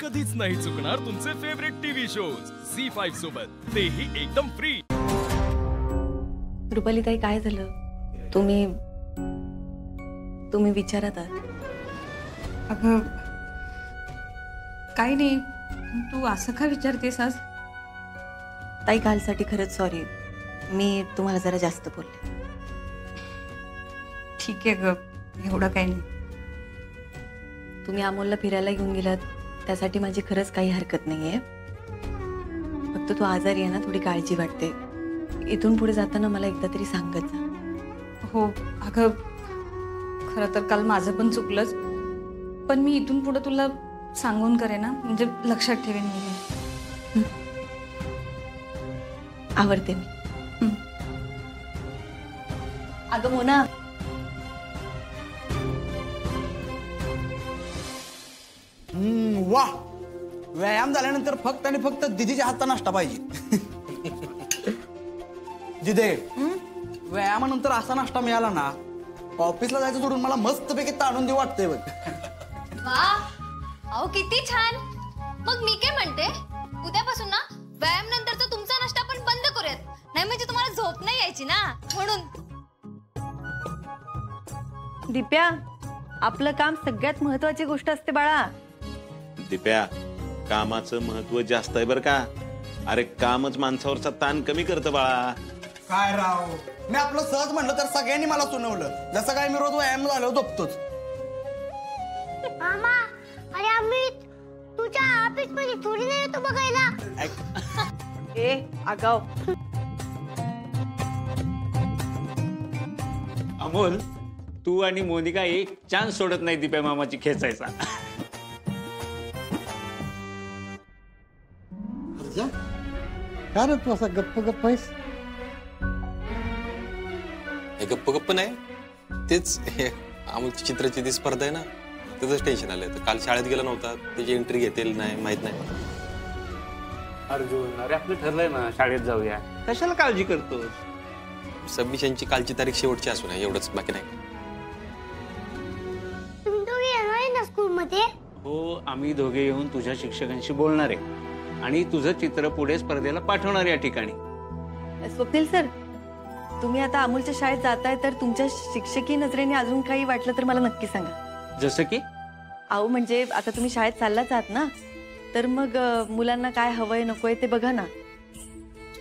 कधीच नाही चुकणार तुमचे फेवरेट टीव्ही शोज झी5 सोबत, तेही एकदम फ्री। रुपालीताई, काय झालं? तुम्ही विचारात आहात? अगं काही नाही, तू असं का विचारतेस आज? ताई, कालसाठी खरंच सॉरी, मी तुम्हाला जरा जास्त बोलले। ठीक आहे ग, एवढं काही नाही। तुम्ही अमोलला फिरायला घेऊन गेलात त्यासाठी माझी खरंच काही हरकत नाहीये, फक्त तो आजारी आहे ना, थोडी काळजी वाटते। इथून पुढे जाताना मला एकदा तरी सांगत जा। हो अगं, खरं तर काल माझं पण चुकलंच, पण मी इथून पुढे तुला सांगून करेन ना, म्हणजे लक्षात ठेवेन मी। आवडते मी। अगं मोना, वाह, व्यायाम झाल्यानंतर फक्त आणि फक्त दीदीच्या हातचा नाश्ता पाहिजे। दिदे, व्यायामानंतर असा नाश्ता मिळाला ना, ऑफिसला जायचं सोडून मला मस्तपैकी ताणून देऊ वाटतंय बघ। वाह, अहो किती छान। मग मी काय म्हणते, उद्यापासून ना व्यायाम नंतरचा तुमचा नाश्ता पण बंद करूयात, नाही म्हणजे तुम्हाला झोप नाही यायची ना, म्हणून। दिप्या, आपलं काम सगळ्यात महत्वाची गोष्ट असते बाळा। दिप्या, कामाचं महत्व जास्त आहे बर का? अरे कामच माणसावरचा ताण कमी करतं बाळा। काय राव, मी आपलं सहज म्हणलं तर सगळ्यांनी मला सुनावलं, जसं काय मी रोज व्यायाम झालो झोपतोच। मामा, अरे आम्ही तुझ्या ऑफिस मध्ये थोडी नाही येतो बघायला। ए आगाव। अमोल, तू आणि मोनिका एक चान्स सोडत नाही दिप्या मामाची खेचायचा। काय रे तू असा गप्प गप्प आहेस? गप्प गप्प नाही, तेच अमोलची चित्राची ती स्पर्धा आहे ना, त्याच टेन्शन आलं। तर काल शाळेत गेला नव्हता, त्याची एंट्री घेतील नाही माहित नाही। अर्जुन, अरे आपलं ठरलंय ना शाळेत जाऊया, कशाला काळजी करतोस? सबमिशनची कालची तारीख शेवटची असू नये एवढंच, बाकी नाही। तुम्ही दोघे येणार ना स्कूल मध्ये? हो, आम्ही दोघे येऊन तुझ्या शिक्षकांशी बोलणार आहे आणि तुझं चित्र पुढे स्पर्धेला पाठवणार या ठिकाणी। स्वप्नील सर, तुम्ही आता अमोलच्या शाळेत जाताय तर तुमच्या शिक्षकी नजरेने अजून काही वाटलं तर मला नक्की सांगा। जसं की? अहो म्हणजे आता तुम्ही शाळेत चाललाच आहात ना, तर मग मुलांना काय हवंय नकोय ते बघा ना।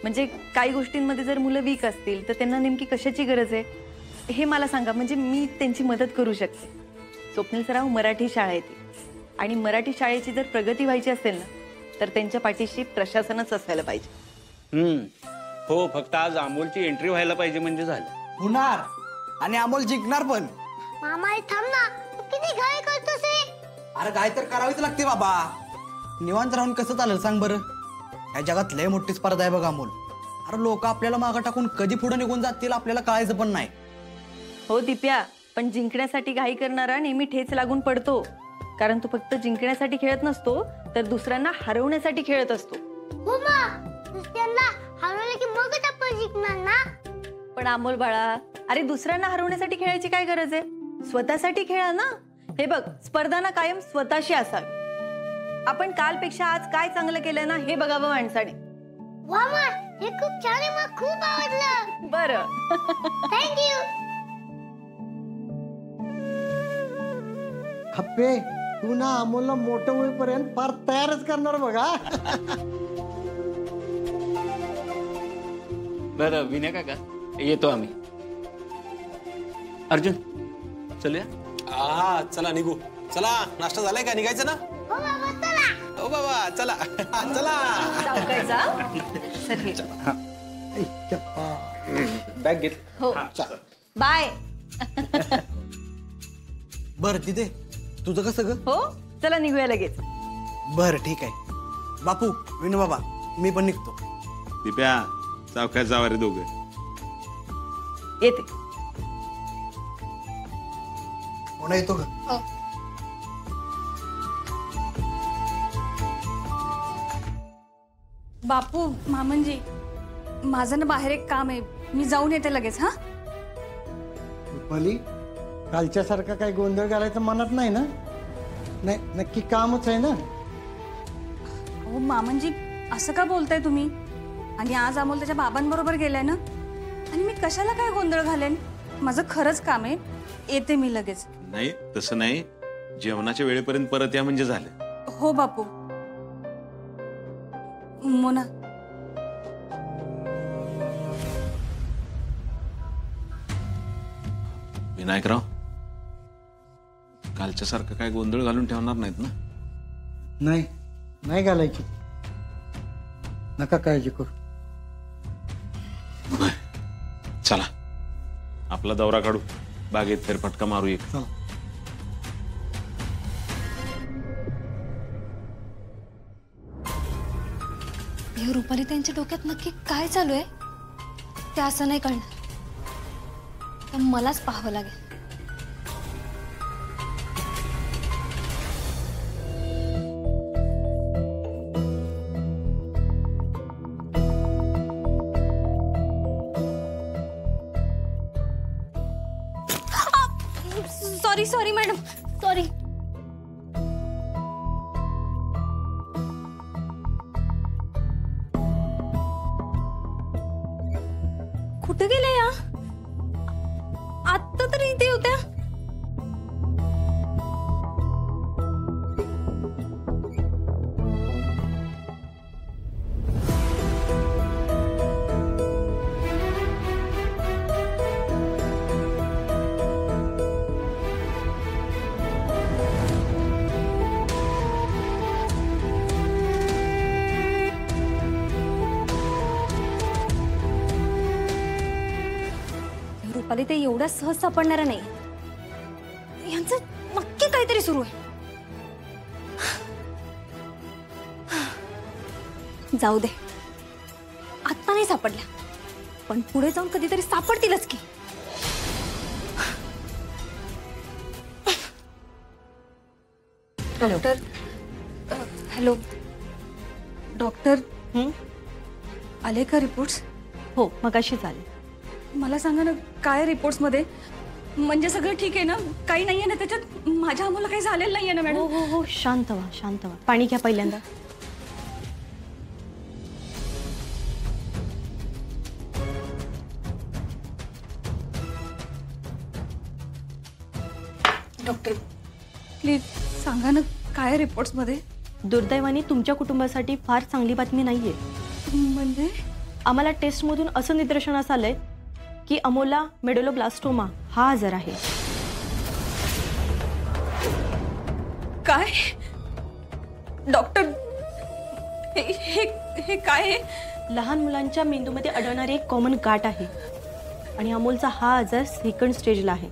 म्हणजे काही गोष्टींमध्ये जर मुलं वीक असतील तर त्यांना नेमकी कशाची गरज आहे हे मला सांगा, म्हणजे मी त्यांची मदत करू शकते। स्वप्नील सराव, मराठी शाळा आहे ती, आणि मराठी शाळेची जर प्रगती व्हायची असेल ना तर त्यांच्या पाठीशी प्रशासनच असायला पाहिजे। हो, फक्त आज अमोलची एंट्री व्हायला पाहिजे म्हणजे झालं। होणार, आणि अमोल जिंकणार पण। मामा थांब ना, तू किती घाई करतोस रे? अरे काय तर करावीच लागते बाबा, निवांत राहून कसं चालेल सांग बरं? या जगात लय मोठी स्पर्धा आहे बघा अमोल। अरे लोक आपल्याला मागं टाकून कधी पुढे निघून जातील आपल्याला कळायचं पण नाही। हो दिप्या, पण जिंकण्यासाठी घाई करणारा नेहमी ठेच लागून पडतो, कारण तो फक्त जिंकण्यासाठी खेळत नसतो तर दुसऱ्यांना हरवण्यासाठी खेळत असतो। हो मा, दुसऱ्यांना हरवलं की मगच आपण जिंकणार ना। पण अमोल बाळा, अरे दुसऱ्यांना हरवण्यासाठी खेळायची काय गरज आहे? स्वतःसाठी खेळा ना। हे बघ, स्पर्धा ना कायम स्वतःशी असावी। आपण कालपेक्षा आज काय चांगलं केलं ना हे बघावं माणसाने। वा मा, हे खूप छान आहे, मला खूप आवडलं। बरं, थँक्यू। हप्पे, तू ना अमोलला मोठं होईपर्यंत फार तयारच करणार बघा। बरं विनय काका, येतो आम्ही। अर्जुन, चलूया? हा चला निघू, चला नाश्ता झालाय का, निघायचं ना? हो बाबा चला। हो बाबा चला। चला बॅग घेत। हो, बाय। बर तिथे तुझं कसं ग? हो, चला निघूया लगेच। बर ठीक आहे बापू, विनू बाबा, मी पण निघतो। दिप्या, सावकाश जावा रे दोघं। येते। कोणा येतो ग? बापू, मामनजी, माझं ना बाहेर एक काम आहे, मी जाऊन येते लगेच। हा रुपाली, कालच्यासारखा काही गोंधळ घालायचं मनात नाही ना? नाही, नक्की कामच आहे ना? अहो मामनजी, असं का बोलताय तुम्ही? आणि आज अमोल त्याच्या बाबांबरोबर गेलाय ना, आणि मी कशाला काय गोंधळ घालेन? माझं खरंच काम आहे, येते मी लगेच. नाही तसं नाही, जेवणाच्या वेळेपर्यंत परत या म्हणजे झालं. हो बापू. मोना, विनायकराव, कालच्या सारखं काय गोंधळ घालून ठेवणार नाहीत ना? नाही, नाही घालायची. नका काळजी करू. चला आपला दौरा काढू, बागेत फेरफटका मारू एक. चला. हे रुपाली त्यांच्या डोक्यात नक्की काय चालू आहे ते असं नाही कळणार. तर मलाच पाहावं लागेल. Sorry sorry madam, sorry. कुठे गेल्या या? आता तरी इथे होत्या. रुपाली ते एवढ्या सहज सापडणाऱ्या नाही. यांचं नक्की काहीतरी सुरू आहे. जाऊ दे, आता नाही सापडल्या, पण पुढे जाऊन कधीतरी सापडतीलच की. डॉक्टर, हॅलो डॉक्टर, आले का रिपोर्ट्स? हो, मगाशीच आले. मला सांगा ना, काय रिपोर्ट्स मध्ये? म्हणजे सगळं ठीक आहे ना? काही नाहीये ना त्याच्यात? माझ्या आम्हाला काही झालेलं नाहीये ना मॅडम? हो हो हो, शांत व्हा, शांत व्हा. पाणी घ्या पहिल्यांदा. डॉक्टर प्लीज सांगा ना, काय रिपोर्ट्स मध्ये? दुर्दैवाने तुमच्या कुटुंबासाठी फार चांगली बातमी नाहीये. म्हणजे आम्हाला टेस्टमधून असं निदर्शनास आलंय की अमोलला मेडोलोब्लास्टोमा हा आजार आहे. काय डॉक्टर, हे काय आहे? लहान मुलांच्या मेंदूमध्ये आढळणारी एक कॉमन गाठ आहे आणि अमोलचा हा आजार 2nd स्टेजला आहे.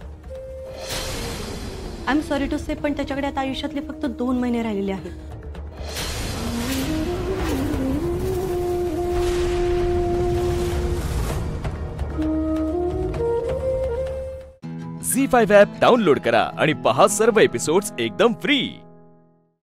आय एम सॉरी टू से, पण त्याच्याकडे आता आयुष्यातले फक्त 2 महिने राहिलेले आहेत. झी5 ॲप डाउनलोड करा आणि पहा सर्व एपिसोड्स एकदम फ्री.